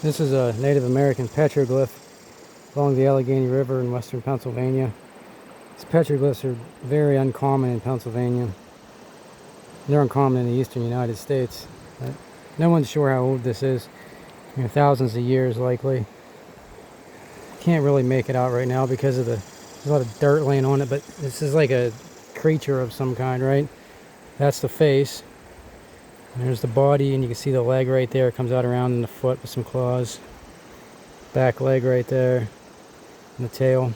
This is a Native American petroglyph along the Allegheny River in western Pennsylvania. These petroglyphs are very uncommon in Pennsylvania. They're uncommon in the eastern United States. But no one's sure how old this is. Thousands of years likely. Can't really make it out right now because of there's a lot of dirt laying on it, but this is like a creature of some kind, right? That's the face. There's the body, and you can see the leg right there. It comes out around in the foot with some claws. Back leg right there, and the tail.